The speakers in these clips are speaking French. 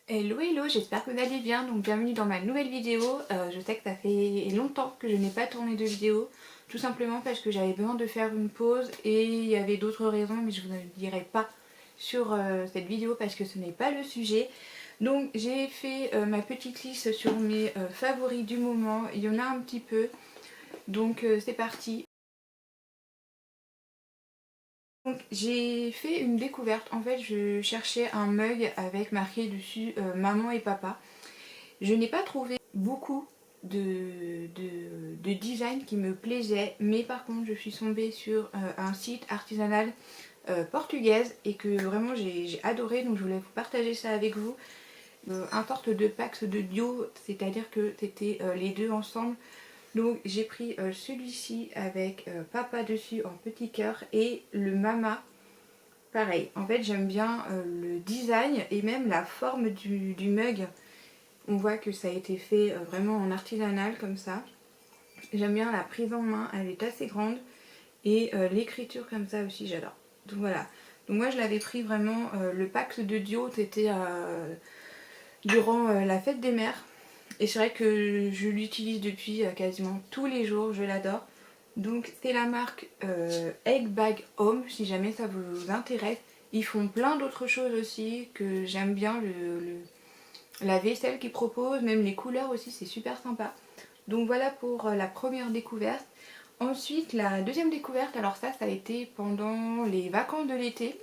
Hello hello, j'espère que vous allez bien, donc bienvenue dans ma nouvelle vidéo. Je sais que ça fait longtemps que je n'ai pas tourné de vidéo, tout simplement parce que j'avais besoin de faire une pause et il y avait d'autres raisons, mais je ne vous le dirai pas sur cette vidéo parce que ce n'est pas le sujet. Donc j'ai fait ma petite liste sur mes favoris du moment, il y en a un petit peu, donc c'est parti. Donc j'ai fait une découverte, en fait je cherchais un mug avec marqué dessus maman et papa. Je n'ai pas trouvé beaucoup de design qui me plaisait, mais par contre je suis tombée sur un site artisanal portugaise et que vraiment j'ai adoré, donc je voulais vous partager ça avec vous. Un sorte de pack de duo, c'est-à-dire que c'était les deux ensemble. Donc j'ai pris celui-ci avec papa dessus en petit cœur et le mama pareil. En fait j'aime bien le design et même la forme du mug. On voit que ça a été fait vraiment en artisanal comme ça. J'aime bien la prise en main, elle est assez grande. Et l'écriture comme ça aussi, j'adore. Donc voilà. Donc moi je l'avais pris vraiment, le pack de Dio, c'était durant la fête des mères. Et c'est vrai que je l'utilise depuis quasiment tous les jours, je l'adore. Donc c'est la marque Egg Bag Home, si jamais ça vous intéresse. Ils font plein d'autres choses aussi que j'aime bien, la vaisselle qu'ils proposent, même les couleurs aussi, c'est super sympa. Donc voilà pour la première découverte. Ensuite, la deuxième découverte, alors ça a été pendant les vacances de l'été.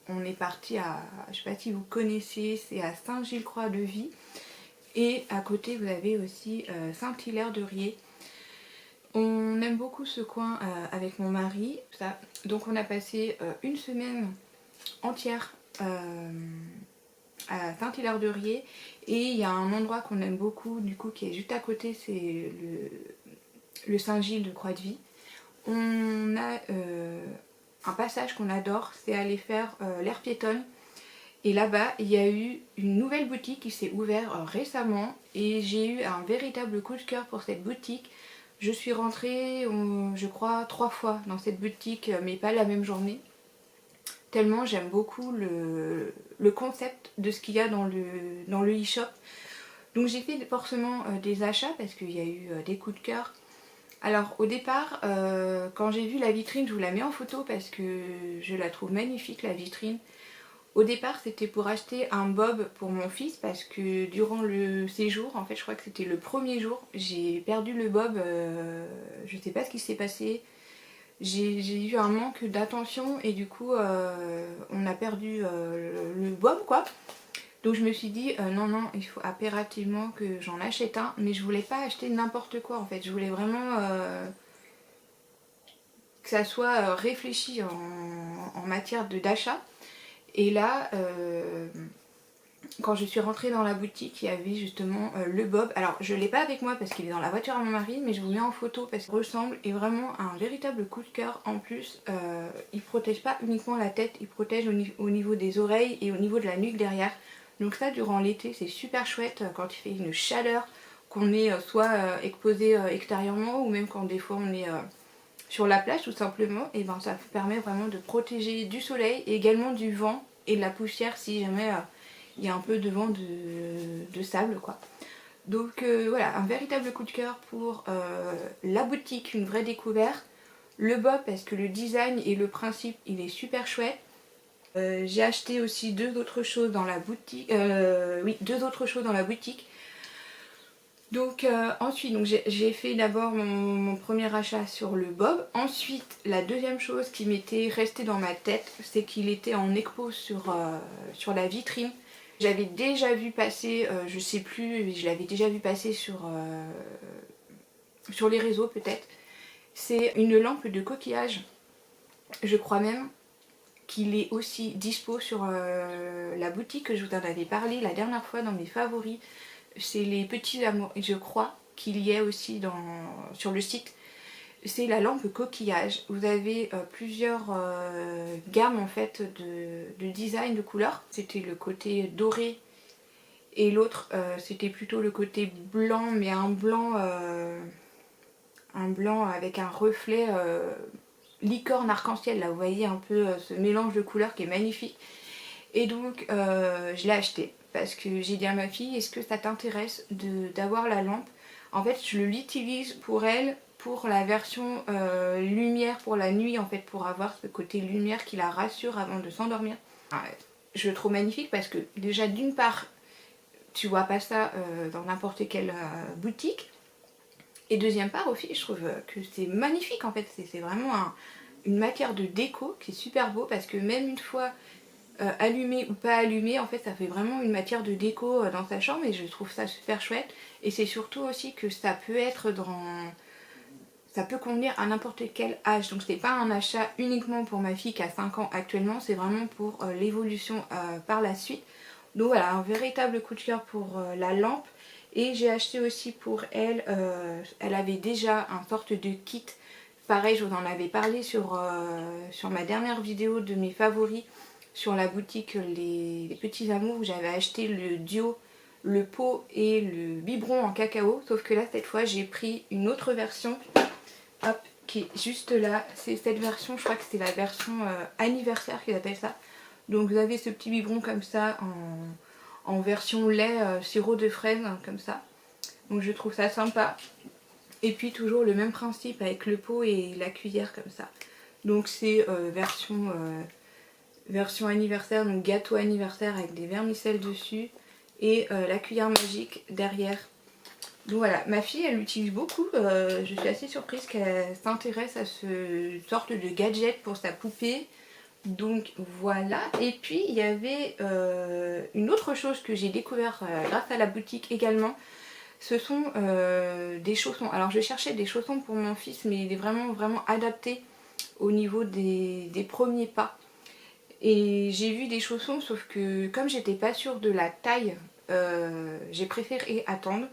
On est parti à, je sais pas si vous connaissez, c'est à Saint-Gilles-Croix-de-Vie. Et à côté, vous avez aussi Saint-Hilaire-de-Riez. On aime beaucoup ce coin avec mon mari. Ça. Donc on a passé une semaine entière à Saint-Hilaire-de-Riez et il y a un endroit qu'on aime beaucoup du coup qui est juste à côté, c'est le Saint-Gilles de Croix-de-Vie. On a un passage qu'on adore, c'est aller faire l'air piétonne et là-bas il y a eu une nouvelle boutique qui s'est ouverte récemment et j'ai eu un véritable coup de cœur pour cette boutique. Je suis rentrée je crois 3 fois dans cette boutique mais pas la même journée. Tellement j'aime beaucoup le concept de ce qu'il y a dans le e-shop. Donc j'ai fait forcément des achats parce qu'il y a eu des coups de cœur. Alors au départ, quand j'ai vu la vitrine, je vous la mets en photo parce que je la trouve magnifique la vitrine. Au départ c'était pour acheter un bob pour mon fils parce que durant le séjour, en fait je crois que c'était le premier jour, j'ai perdu le bob, je sais pas ce qui s'est passé. J'ai eu un manque d'attention et du coup on a perdu le bob quoi. Donc je me suis dit non non, il faut impérativement que j'en achète un, mais je voulais pas acheter n'importe quoi en fait, je voulais vraiment que ça soit réfléchi en matière d'achat. Et là quand je suis rentrée dans la boutique, il y avait justement le bob. Alors je l'ai pas avec moi parce qu'il est dans la voiture à mon mari, mais je vous mets en photo parce qu'il ressemble et vraiment un véritable coup de cœur. En plus, il protège pas uniquement la tête, il protège au niveau des oreilles et au niveau de la nuque derrière. Donc ça durant l'été c'est super chouette quand il fait une chaleur, qu'on est soit exposé extérieurement ou même quand des fois on est sur la plage tout simplement. Et ben ça vous permet vraiment de protéger du soleil et également du vent et de la poussière si jamais il y a un peu de vent de sable quoi. Donc voilà, un véritable coup de cœur pour la boutique, une vraie découverte. Le bob parce que le design et le principe il est super chouette. J'ai acheté aussi deux autres choses dans la boutique. Oui, deux autres choses dans la boutique. Donc ensuite, j'ai fait d'abord mon premier achat sur le bob. Ensuite, la deuxième chose qui m'était restée dans ma tête, c'est qu'il était en expo sur la vitrine. J'avais déjà vu passer, je sais plus, je l'avais déjà vu passer sur les réseaux peut-être. C'est une lampe de coquillage. Je crois même qu'il est aussi dispo sur la boutique que je vous en avais parlé la dernière fois dans mes favoris. C'est les petits amours, et je crois qu'il y a aussi sur le site. C'est la lampe coquillage. Vous avez plusieurs gammes en fait de design de couleurs. C'était le côté doré et l'autre c'était plutôt le côté blanc, mais un blanc avec un reflet licorne arc-en-ciel. Là vous voyez un peu ce mélange de couleurs qui est magnifique. Et donc je l'ai acheté. parce que j'ai dit à ma fille, est-ce que ça t'intéresse d'avoir la lampe? En fait, je l'utilise pour elle, pour la version lumière pour la nuit, en fait, pour avoir ce côté lumière qui la rassure avant de s'endormir. Je le trouve magnifique parce que déjà d'une part, tu vois pas ça dans n'importe quelle boutique. Et deuxième part aussi, je trouve que c'est magnifique en fait. C'est vraiment une matière de déco qui est super beau parce que même une fois allumé ou pas allumé, en fait ça fait vraiment une matière de déco dans sa chambre et je trouve ça super chouette. Et c'est surtout aussi que ça peut être ça peut convenir à n'importe quel âge. Donc c'est pas un achat uniquement pour ma fille qui a 5 ans actuellement, c'est vraiment pour l'évolution par la suite. Donc voilà, un véritable coup de cœur pour la lampe. Et j'ai acheté aussi pour elle, elle avait déjà un sorte de kit. Pareil, je vous en avais parlé sur ma dernière vidéo de mes favoris sur la boutique les Petits Amours où j'avais acheté le duo, le pot et le biberon en cacao. Sauf que là, cette fois, j'ai pris une autre version, hop, qui est juste là. C'est cette version, je crois que c'est la version anniversaire qu'ils appellent ça. Donc vous avez ce petit biberon comme ça en version lait sirop de fraise, hein, comme ça. Donc je trouve ça sympa. Et puis toujours le même principe avec le pot et la cuillère comme ça. Donc c'est version anniversaire, donc gâteau anniversaire avec des vermicelles dessus. Et la cuillère magique derrière. Donc voilà, ma fille elle l'utilise beaucoup. Je suis assez surprise qu'elle s'intéresse à ce sorte de gadget pour sa poupée. Donc voilà, et puis il y avait une autre chose que j'ai découvert grâce à la boutique également. Ce sont des chaussons. Alors je cherchais des chaussons pour mon fils, mais il est vraiment adapté au niveau des premiers pas. Et j'ai vu des chaussons, sauf que comme j'étais pas sûre de la taille, j'ai préféré attendre.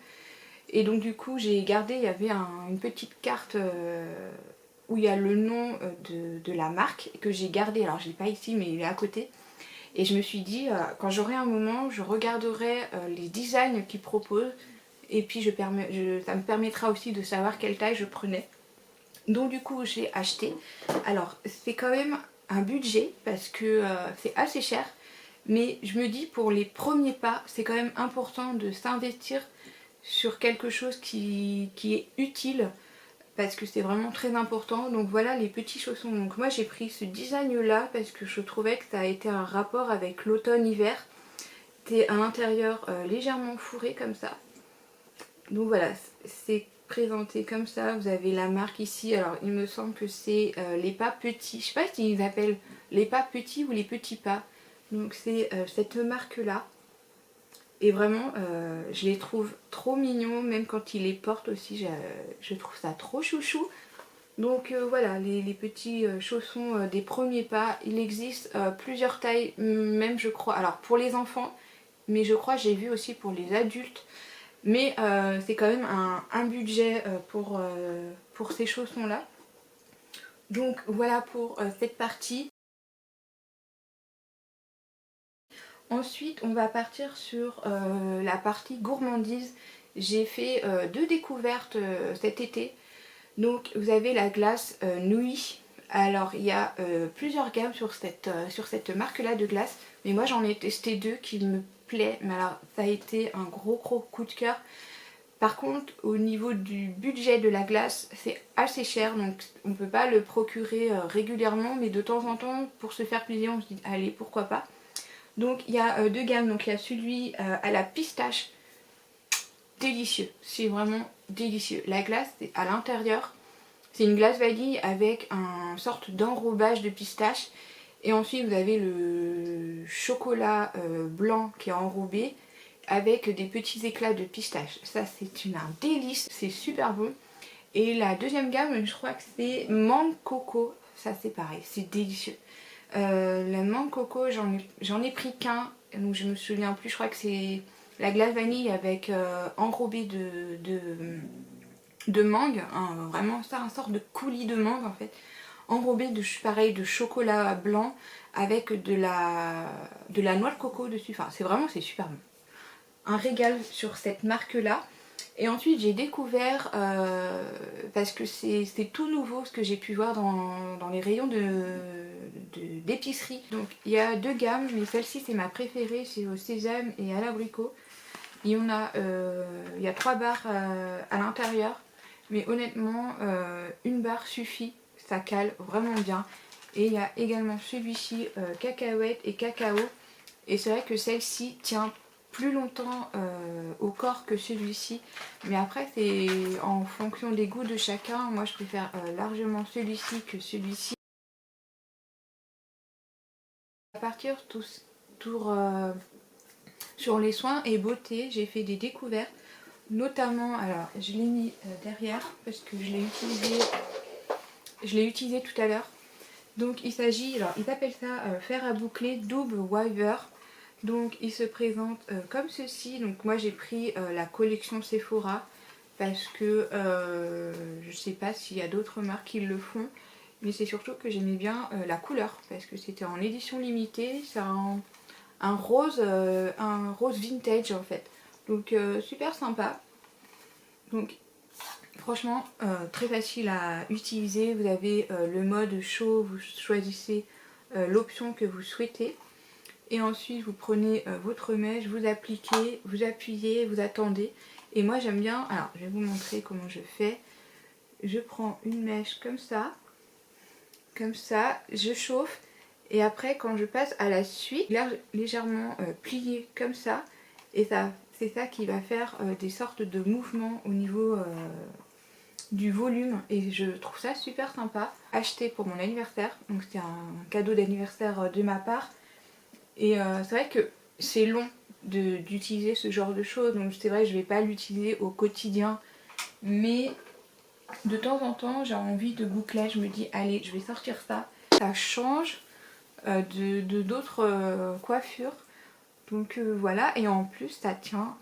Et donc du coup j'ai gardé, il y avait une petite carte où il y a le nom de la marque que j'ai gardé. Alors je l'ai pas ici mais il est à côté. Et je me suis dit, quand j'aurai un moment, je regarderai les designs qu'ils proposent. Et puis ça me permettra aussi de savoir quelle taille je prenais. Donc du coup j'ai acheté. Alors c'est quand même un budget parce que c'est assez cher. Mais je me dis pour les premiers pas, c'est quand même important de s'investir sur quelque chose qui est utile. Parce que c'est vraiment très important. Donc voilà les petits chaussons. Donc moi j'ai pris ce design là parce que je trouvais que ça a été un rapport avec l'automne-hiver. C'était à l'intérieur légèrement fourré comme ça. Donc voilà, c'est présenté comme ça. Vous avez la marque ici. Alors il me semble que c'est les pas petits. Je sais pas s'ils appellent les pas petits ou les petits pas. Donc c'est cette marque là. Et vraiment, je les trouve trop mignons, même quand ils les portent aussi, je trouve ça trop chouchou. Donc voilà, les petits chaussons des premiers pas. Il existe plusieurs tailles, même je crois, alors pour les enfants, mais je crois j'ai vu aussi pour les adultes. Mais c'est quand même un budget pour ces chaussons là. Donc voilà pour cette partie. Ensuite, on va partir sur la partie gourmandise. J'ai fait 2 découvertes cet été. Donc, vous avez la glace nouilles. Alors, il y a plusieurs gammes sur cette marque-là de glace. Mais moi, j'en ai testé 2 qui me plaisent. Mais alors, ça a été un gros coup de cœur. Par contre, au niveau du budget de la glace, c'est assez cher. Donc, on ne peut pas le procurer régulièrement. Mais de temps en temps, pour se faire plaisir, on se dit, allez, pourquoi pas. Donc il y a 2 gammes, donc il y a celui à la pistache, délicieux, c'est vraiment délicieux. La glace c'est à l'intérieur, c'est une glace vanille avec un sorte d'enrobage de pistache. Et ensuite vous avez le chocolat blanc qui est enrobé avec des petits éclats de pistache. Ça c'est un délice, c'est super bon. Et la deuxième gamme, je crois que c'est mangue coco, ça c'est pareil, c'est délicieux. La mangue coco, j'en ai pris qu'un, donc je me souviens plus, je crois que c'est la glace vanille avec enrobé de mangue, hein, vraiment ça, un sort de coulis de mangue en fait, enrobé pareil de chocolat blanc avec de la noix de coco dessus, enfin c'est super bon. Un régal sur cette marque là. Et ensuite j'ai découvert, parce que c'est tout nouveau ce que j'ai pu voir dans les rayons d'épicerie. Donc il y a deux gammes, mais celle-ci c'est ma préférée, c'est au sésame et à l'abricot. Il y a 3 barres à l'intérieur, mais honnêtement une barre suffit, ça cale vraiment bien. Et il y a également celui-ci cacahuète et cacao, et c'est vrai que celle-ci tient plus longtemps au corps que celui-ci, mais après c'est en fonction des goûts de chacun. Moi je préfère largement celui-ci que celui-ci. À partir sur les soins et beauté, j'ai fait des découvertes, notamment, alors je l'ai mis derrière parce que je l'ai utilisé tout à l'heure. Donc il s'agit, alors ils appellent ça fer à boucler double wiver. Donc il se présente comme ceci. Donc moi j'ai pris la collection Sephora parce que je sais pas s'il y a d'autres marques qui le font, mais c'est surtout que j'aimais bien la couleur parce que c'était en édition limitée. C'est un rose vintage en fait. Donc super sympa. Donc franchement très facile à utiliser. Vous avez le mode chaud, vous choisissez l'option que vous souhaitez. Et ensuite vous prenez votre mèche, vous appliquez, vous appuyez, vous attendez. Et moi j'aime bien, alors je vais vous montrer comment je fais. Je prends une mèche comme ça, je chauffe. Et après quand je passe à la suite, légèrement plié comme ça. Et c'est ça qui va faire des sortes de mouvements au niveau du volume. Et je trouve ça super sympa. Acheté pour mon anniversaire, donc c'était un cadeau d'anniversaire de ma part. Et c'est vrai que c'est long d'utiliser ce genre de choses, donc c'est vrai que je ne vais pas l'utiliser au quotidien, mais de temps en temps j'ai envie de bouclage, je me dis allez je vais sortir ça. Ça change de d'autres coiffures, donc voilà. Et en plus ça tient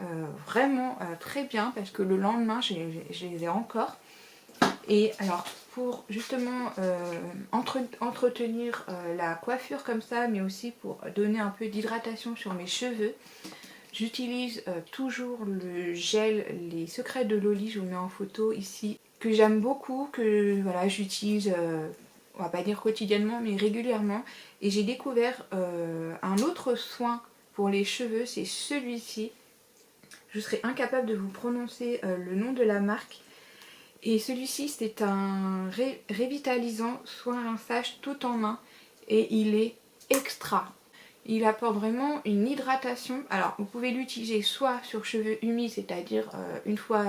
vraiment très bien parce que le lendemain je les ai encore. Et alors pour justement entretenir la coiffure comme ça, mais aussi pour donner un peu d'hydratation sur mes cheveux, j'utilise toujours le gel Les Secrets de Loli, je vous mets en photo ici, que j'aime beaucoup, que voilà j'utilise, on va pas dire quotidiennement, mais régulièrement. Et j'ai découvert un autre soin pour les cheveux, c'est celui-ci. Je serais incapable de vous prononcer le nom de la marque. Et celui-ci c'est un révitalisant soin rinçage tout en main et il est extra. Il apporte vraiment une hydratation. Alors vous pouvez l'utiliser soit sur cheveux humides, c'est-à-dire une fois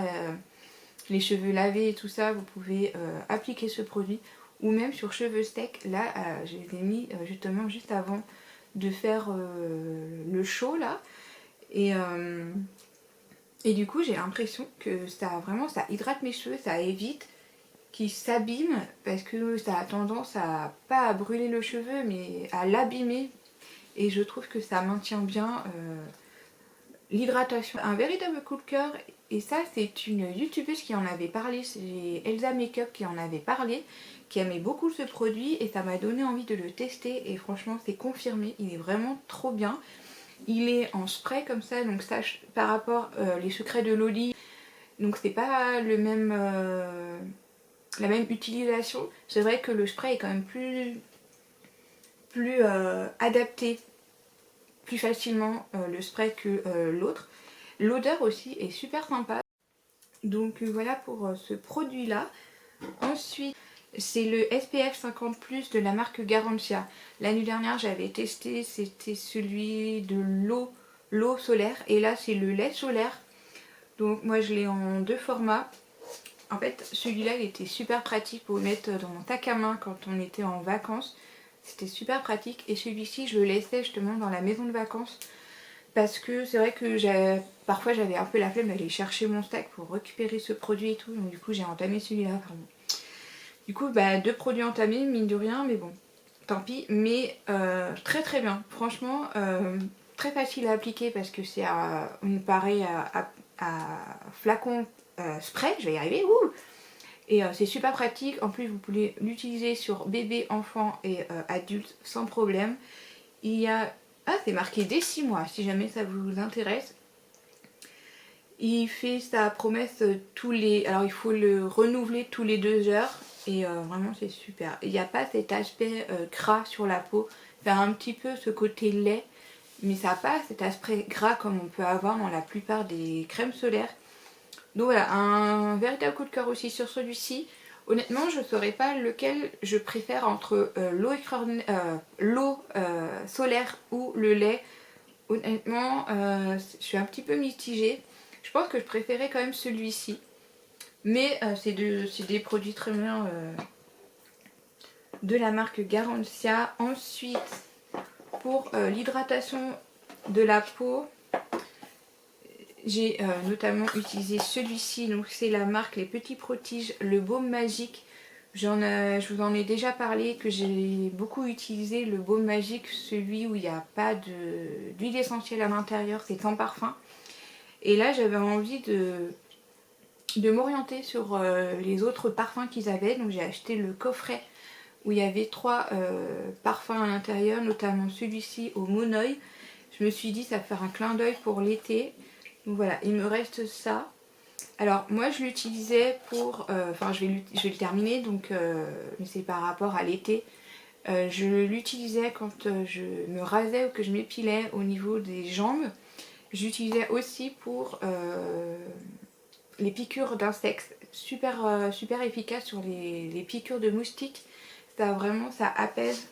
les cheveux lavés et tout ça, vous pouvez appliquer ce produit, ou même sur cheveux secs. Là je les ai mis justement juste avant de faire le show là. Et du coup j'ai l'impression que ça hydrate mes cheveux, ça évite qu'ils s'abîment, parce que ça a tendance à pas à brûler le cheveu mais à l'abîmer. Et je trouve que ça maintient bien l'hydratation. Un véritable coup de cœur, et ça c'est une youtubeuse qui en avait parlé, c'est Elsa Makeup qui en avait parlé, qui aimait beaucoup ce produit, et ça m'a donné envie de le tester. Et franchement c'est confirmé, il est vraiment trop bien. Il est en spray comme ça, donc ça par rapport Les Secrets de Loli, donc c'est pas le même, la même utilisation. C'est vrai que le spray est quand même plus adapté plus facilement le spray que l'autre. L'odeur aussi est super sympa. Donc voilà pour ce produit là. Ensuite c'est le SPF 50+ de la marque Garantia. L'année dernière j'avais testé, c'était celui de l'eau solaire, et là c'est le lait solaire. Donc moi je l'ai en 2 formats. En fait celui-là il était super pratique pour le mettre dans mon sac à main quand on était en vacances. C'était super pratique. Et celui-ci je le laissais justement dans la maison de vacances, parce que c'est vrai que parfois j'avais un peu la flemme d'aller chercher mon sac pour récupérer ce produit et tout. Donc du coup j'ai entamé celui-là. Du coup, 2 produits entamés, mine de rien, mais bon, tant pis. Mais très très bien, franchement, très facile à appliquer parce que c'est pareil à flacon spray, je vais y arriver, ouh. Et c'est super pratique. En plus, vous pouvez l'utiliser sur bébé, enfant et adulte sans problème. Il y a... Ah, c'est marqué dès 6 mois, si jamais ça vous intéresse. Il fait sa promesse tous les... Alors il faut le renouveler tous les 2 heures et vraiment c'est super. Il n'y a pas cet aspect gras sur la peau, ça a un petit peu ce côté lait, mais ça n'a pas cet aspect gras comme on peut avoir dans la plupart des crèmes solaires. Donc voilà, un véritable coup de cœur aussi sur celui-ci. Honnêtement, je ne saurais pas lequel je préfère entre l'eau solaire ou le lait. Honnêtement, je suis un petit peu mitigée. Je pense que je préférais quand même celui-ci. Mais c'est des produits très bien de la marque Garancia. Ensuite, pour l'hydratation de la peau, j'ai notamment utilisé celui-ci. Donc c'est la marque Les Petits Protèges, le baume magique. Je vous en ai déjà parlé, que j'ai beaucoup utilisé le baume magique, celui où il n'y a pas d'huile essentielle à l'intérieur, c'est sans parfum. Et là j'avais envie de m'orienter sur les autres parfums qu'ils avaient. Donc j'ai acheté le coffret où il y avait 3 parfums à l'intérieur, notamment celui-ci au Monoï. Je me suis dit ça va faire un clin d'œil pour l'été. Donc voilà, il me reste ça. Alors moi je l'utilisais pour... Enfin je vais le terminer, donc mais c'est par rapport à l'été. Je l'utilisais quand je me rasais ou que je m'épilais au niveau des jambes. J'utilisais aussi pour les piqûres d'insectes. Super, super efficace sur les piqûres de moustiques. Ça vraiment, ça apaise.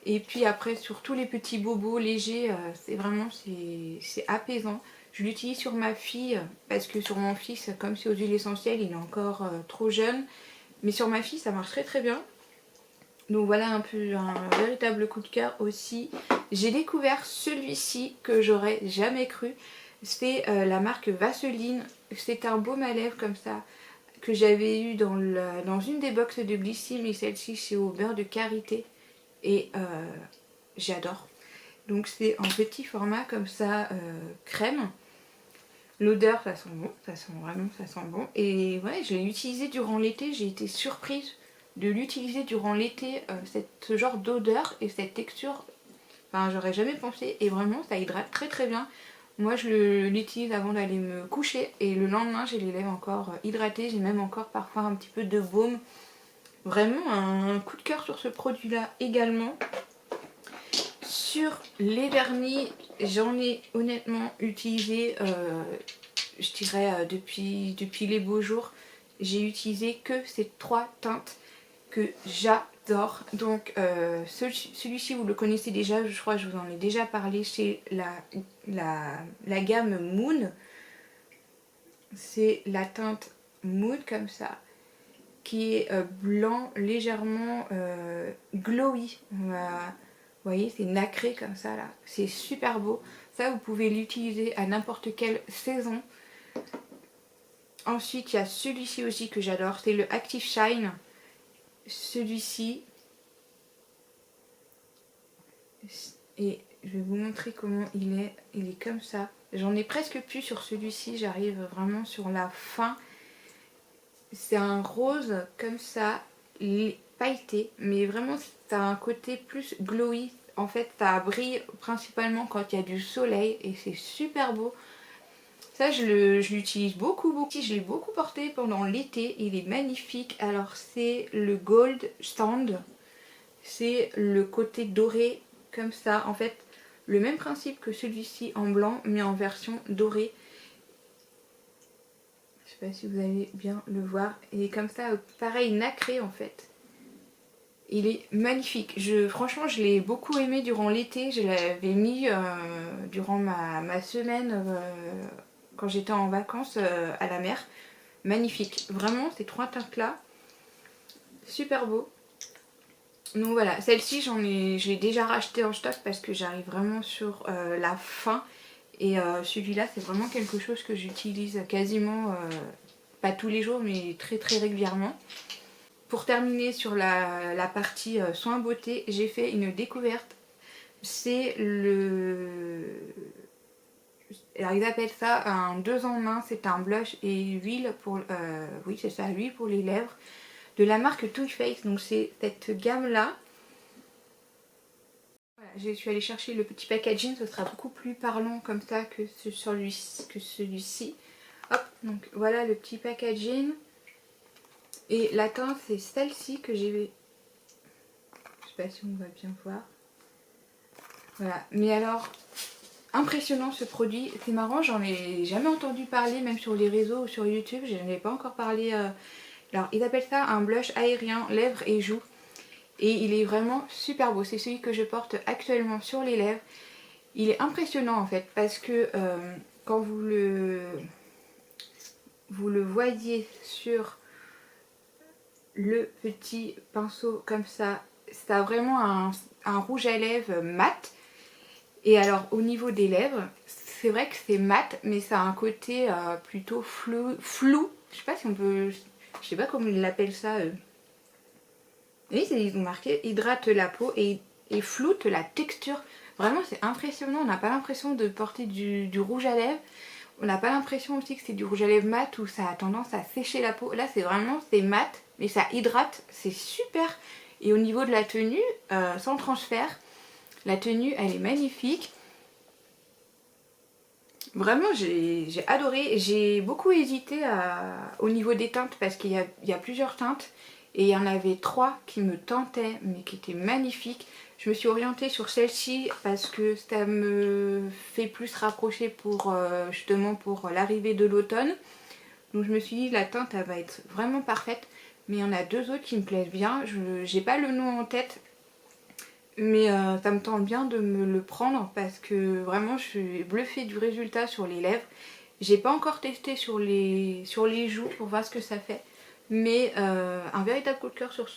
Et puis après sur tous les petits bobos légers, c'est vraiment c'est apaisant. Je l'utilise sur ma fille parce que sur mon fils, comme c'est aux huiles essentielles, il est encore trop jeune. Mais sur ma fille, ça marche très très bien. Donc voilà un peu un véritable coup de cœur aussi. J'ai découvert celui-ci que j'aurais jamais cru. C'est la marque Vaseline. C'est un baume à lèvres comme ça que j'avais eu dans une des boxes de Glycine, mais celle-ci c'est au beurre de karité. Et j'adore. Donc c'est en petit format comme ça, crème. L'odeur, ça sent bon, ça sent vraiment, ça sent bon. Et ouais, je l'ai utilisé durant l'été, j'ai été surprise de l'utiliser durant l'été, ce genre d'odeur et cette texture. Enfin, j'aurais jamais pensé et vraiment, ça hydrate très très bien. Moi, je l'utilise avant d'aller me coucher et le lendemain, j'ai les lèvres encore hydratées. J'ai même encore parfois un petit peu de baume. Vraiment un coup de cœur sur ce produit-là également. Sur les vernis, j'en ai honnêtement utilisé, je dirais depuis les beaux jours. J'ai utilisé que ces 3 teintes que j'adore. Donc celui-ci vous le connaissez déjà, je crois que je vous en ai déjà parlé, c'est la gamme Moon. C'est la teinte Moon comme ça, qui est blanc légèrement glowy. Vous voyez, c'est nacré comme ça là, c'est super beau. Ça vous pouvez l'utiliser à n'importe quelle saison. Ensuite il y a celui-ci aussi que j'adore, c'est le Active Shine. Celui-ci, et je vais vous montrer comment il est comme ça. J'en ai presque plus sur celui-ci, j'arrive vraiment sur la fin. C'est un rose comme ça, pailleté, mais vraiment ça a un côté plus glowy. En fait ça brille principalement quand il y a du soleil et c'est super beau. Ça je l'utilise beaucoup. Je l'ai beaucoup porté pendant l'été, il est magnifique. Alors c'est le Gold Stand, c'est le côté doré comme ça. En fait le même principe que celui-ci en blanc mais en version dorée. Je sais pas si vous allez bien le voir. Il est comme ça, pareil, nacré en fait. Il est magnifique. Franchement, je l'ai beaucoup aimé durant l'été. Je l'avais mis durant ma semaine quand j'étais en vacances à la mer. Magnifique. Vraiment, ces 3 teintes-là, super beau. Donc voilà, celle-ci, je l'ai déjà racheté en stock parce que j'arrive vraiment sur la fin. Et celui-là, c'est vraiment quelque chose que j'utilise quasiment, pas tous les jours, mais très très régulièrement. Pour terminer sur la partie soins beauté, j'ai fait une découverte. C'est alors ils appellent ça un 2 en 1, c'est un blush et huile pour... oui c'est ça, huile pour les lèvres. De la marque Too Faced, donc c'est cette gamme-là. Voilà, je suis allée chercher le petit packaging, ce sera beaucoup plus parlant comme ça que celui-ci. Donc voilà le petit packaging. Et la teinte c'est celle-ci que j'ai... Je sais pas si on va bien voir. Voilà, mais alors impressionnant ce produit, c'est marrant, j'en ai jamais entendu parler même sur les réseaux ou sur YouTube, je n'en ai pas encore parlé. Alors ils appellent ça un blush aérien lèvres et joues et il est vraiment super beau, c'est celui que je porte actuellement sur les lèvres. Il est impressionnant en fait parce que quand vous le voyez sur le petit pinceau comme ça a vraiment un rouge à lèvres mat. Et alors au niveau des lèvres, c'est vrai que c'est mat, mais ça a un côté plutôt flou. Je sais pas si on peut... Je sais pas comment ils l'appellent ça. Oui, ils ont marqué hydrate la peau et floute la texture. Vraiment c'est impressionnant, on n'a pas l'impression de porter du rouge à lèvres. On n'a pas l'impression aussi que c'est du rouge à lèvres mat où ça a tendance à sécher la peau. Là c'est vraiment, c'est mat, mais ça hydrate, c'est super. Et au niveau de la tenue, sans transfert, la tenue elle est magnifique. Vraiment j'ai adoré. J'ai beaucoup hésité au niveau des teintes parce qu'il y a plusieurs teintes. Et il y en avait 3 qui me tentaient mais qui étaient magnifiques. Je me suis orientée sur celle-ci parce que ça me fait plus rapprocher pour justement pour l'arrivée de l'automne. Donc je me suis dit la teinte elle va être vraiment parfaite. Mais il y en a 2 autres qui me plaisent bien. Je n'ai pas le nom en tête. Mais ça me tente bien de me le prendre parce que vraiment je suis bluffée du résultat sur les lèvres. J'ai pas encore testé sur les joues pour voir ce que ça fait. Mais un véritable coup de cœur sur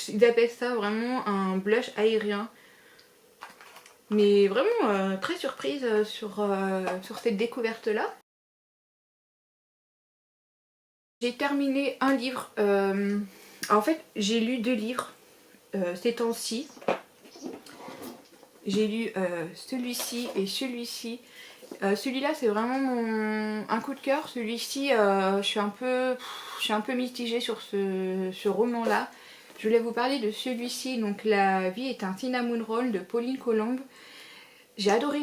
ils appellent ça vraiment un blush aérien. Mais vraiment très surprise sur cette découverte là. J'ai terminé un livre. En fait j'ai lu 2 livres ces temps-ci. J'ai lu celui-ci et celui-ci. Celui-là c'est vraiment un coup de cœur. Celui-ci je suis un peu mitigée sur ce roman-là. Je voulais vous parler de celui-ci, donc La vie est un cinnamon roll de Pauline Colombe. J'ai adoré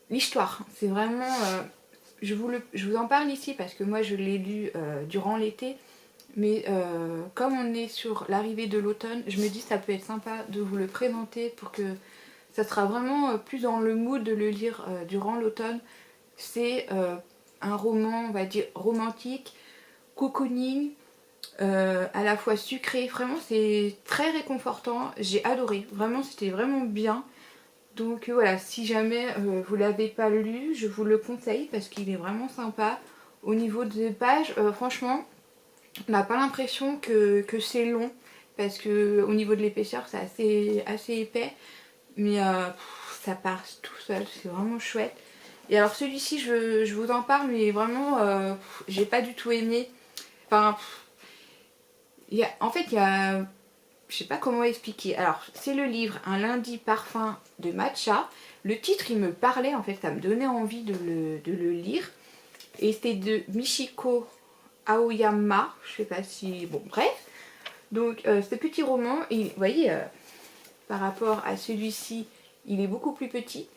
l'histoire. C'est vraiment... je vous en parle ici parce que moi je l'ai lu durant l'été. Mais comme on est sur l'arrivée de l'automne, je me dis que ça peut être sympa de vous le présenter pour que ça sera vraiment plus dans le mood de le lire durant l'automne. C'est un roman, on va dire, romantique, cocooning, à la fois sucré. Vraiment, c'est très réconfortant. J'ai adoré. Vraiment, c'était vraiment bien. Donc voilà, si jamais vous ne l'avez pas lu, je vous le conseille parce qu'il est vraiment sympa. Au niveau des pages, franchement... On n'a pas l'impression que c'est long parce que au niveau de l'épaisseur c'est assez épais, mais ça passe tout seul, c'est vraiment chouette. Et alors celui-ci je vous en parle mais vraiment j'ai pas du tout aimé. Enfin en fait il y a, je sais pas comment expliquer. Alors c'est le livre Un lundi parfum de matcha. Le titre il me parlait en fait, ça me donnait envie de le lire. Et c'était de Michiko Aoyama, je sais pas si... Bon, bref. Donc, ce petit roman, vous voyez, par rapport à celui-ci, il est beaucoup plus petit.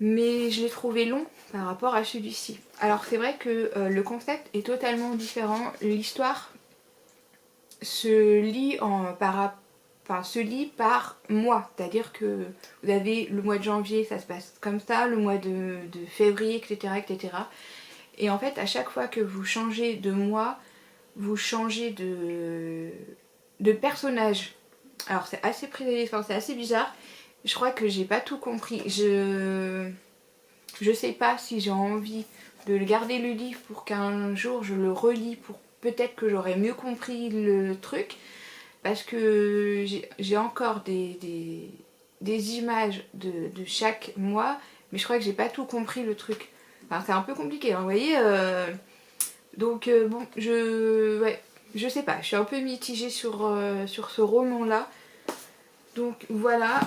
Mais je l'ai trouvé long par rapport à celui-ci. Alors, c'est vrai que le concept est totalement différent. L'histoire se lit se lit par mois. C'est-à-dire que vous avez le mois de janvier, ça se passe comme ça, le mois de février, etc., etc. Et en fait, à chaque fois que vous changez de mois, vous changez de personnage. Alors c'est assez c'est assez bizarre. Je crois que j'ai pas tout compris. Je sais pas si j'ai envie de garder le livre pour qu'un jour je le relis pour peut-être que j'aurais mieux compris le truc. Parce que j'ai encore des images de chaque mois, mais je crois que j'ai pas tout compris le truc. Enfin, c'est un peu compliqué, hein, vous voyez. Donc bon, je sais pas, je suis un peu mitigée sur ce roman-là. Donc voilà,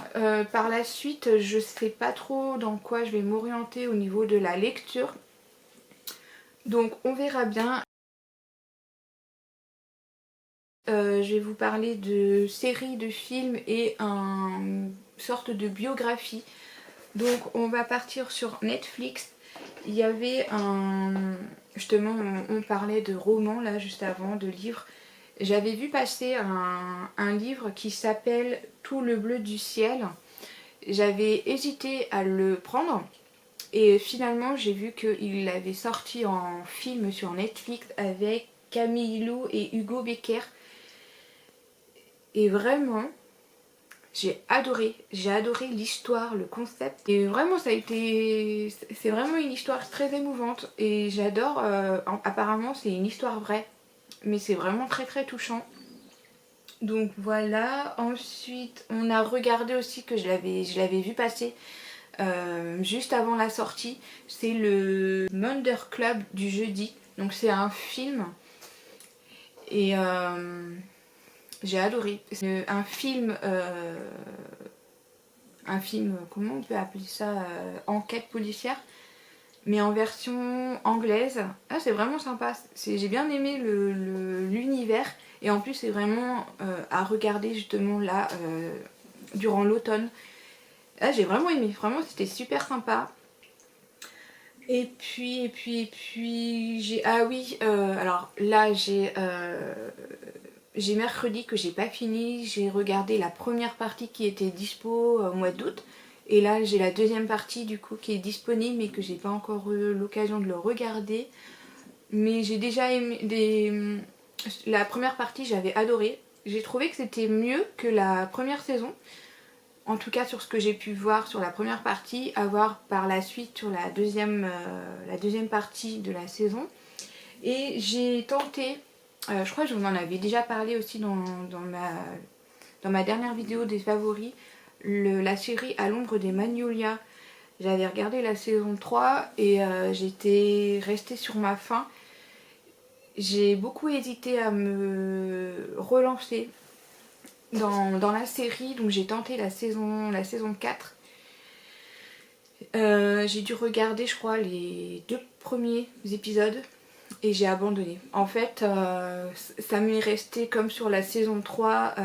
par la suite, je sais pas trop dans quoi je vais m'orienter au niveau de la lecture. Donc on verra bien. Je vais vous parler de séries, de films et une sorte de biographie Donc on va partir sur Netflix. Il y avait un... Justement, on parlait de romans là juste avant, de livres. J'avais vu passer un livre qui s'appelle Tout le bleu du ciel. J'avais hésité à le prendre. Et finalement, j'ai vu qu'il l'avait sorti en film sur Netflix avec Camille Lou et Hugo Becker. Et vraiment, j'ai adoré l'histoire, le concept. Et vraiment, c'est vraiment une histoire très émouvante. Et j'adore, apparemment, c'est une histoire vraie. Mais c'est vraiment très très touchant. Donc voilà, ensuite on a regardé aussi que je l'avais vu passer juste avant la sortie, c'est le Munder Club du jeudi, donc c'est un film et j'ai adoré. C'est un film, comment on peut appeler ça, enquête policière, mais en version anglaise. Ah, c'est vraiment sympa, j'ai bien aimé l'univers et en plus c'est vraiment à regarder justement là durant l'automne. Ah, j'ai vraiment aimé, vraiment c'était super sympa. Et puis j'ai... Ah oui, alors là j'ai mercredi que j'ai pas fini, j'ai regardé la première partie qui était dispo au mois d'août. Et là j'ai la deuxième partie du coup qui est disponible mais que j'ai pas encore eu l'occasion de le regarder. Mais j'ai déjà aimé la première partie, j'avais adoré. J'ai trouvé que c'était mieux que la première saison. En tout cas sur ce que j'ai pu voir sur la première partie, à voir par la suite sur la deuxième partie de la saison. Et j'ai tenté, je crois que je vous en avais déjà parlé aussi dans ma dernière vidéo des favoris, la série À l'ombre des Magnolias. J'avais regardé la saison 3 et j'étais restée sur ma faim. J'ai beaucoup hésité à me relancer dans la série, donc j'ai tenté la saison 4. J'ai dû regarder je crois les 2 premiers épisodes et j'ai abandonné. En fait ça m'est resté comme sur la saison 3,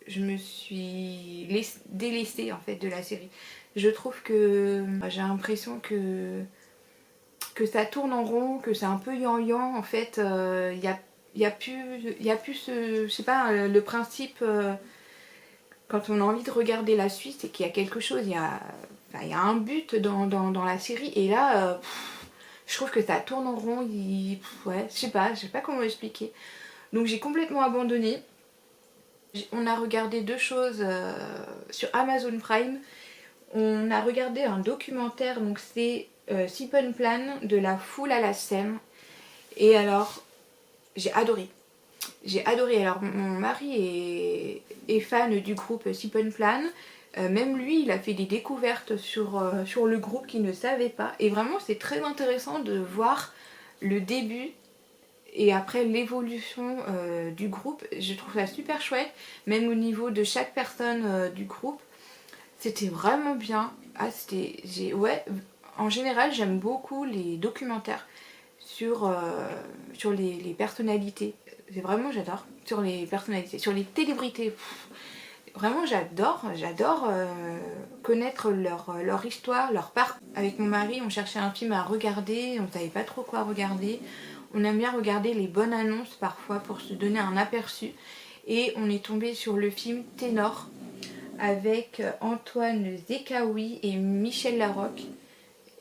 je me suis délaissée en fait de la série. Je trouve que j'ai l'impression que ça tourne en rond, que c'est un peu yan-yan en fait. Il y a plus ce, je sais pas, le principe quand on a envie de regarder la suite, c'est qu'il y a quelque chose, il y a un but dans la série et là je trouve que ça tourne en rond, ouais, je sais pas comment expliquer. Donc j'ai complètement abandonné. On a regardé 2 choses sur Amazon Prime. On a regardé un documentaire, donc c'est Sip and Plan de la foule à la scène. Et alors, j'ai adoré. J'ai adoré. Alors, mon mari est fan du groupe Sip and Plan. Même lui, il a fait des découvertes sur le groupe qu'il ne savait pas. Et vraiment, c'est très intéressant de voir le début et après l'évolution du groupe. Je trouve ça super chouette. Même au niveau de chaque personne du groupe. C'était vraiment bien. Ah, ouais, en général, j'aime beaucoup les documentaires sur les personnalités. C'est vraiment, j'adore. Sur les personnalités, sur les célébrités. Vraiment, j'adore connaître leur histoire, leur parcours. Avec mon mari, on cherchait un film à regarder, on ne savait pas trop quoi regarder. On aime bien regarder les bonnes annonces parfois pour se donner un aperçu. Et on est tombé sur le film Ténor avec Antoine Zekaoui et Michel Larocque.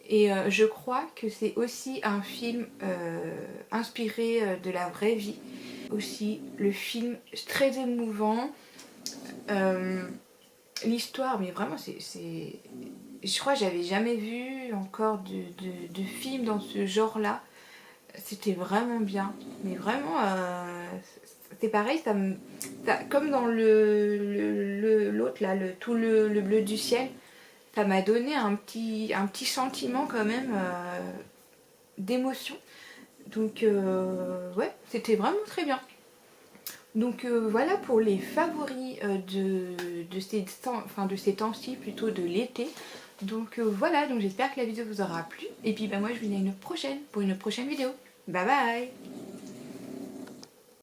Et je crois que c'est aussi un film inspiré de la vraie vie. Aussi, le film très émouvant. L'histoire, mais vraiment, je crois que j'avais jamais vu encore de film dans ce genre-là. C'était vraiment bien. Mais vraiment, c'est pareil, comme dans l'autre, là, tout le bleu du ciel, ça m'a donné un petit sentiment quand même d'émotion. Donc ouais, c'était vraiment très bien. Donc voilà pour les favoris de ces temps-ci, plutôt de l'été. Donc voilà, donc j'espère que la vidéo vous aura plu. Et puis bah, moi je vous dis à une prochaine, pour une prochaine vidéo. Bye bye.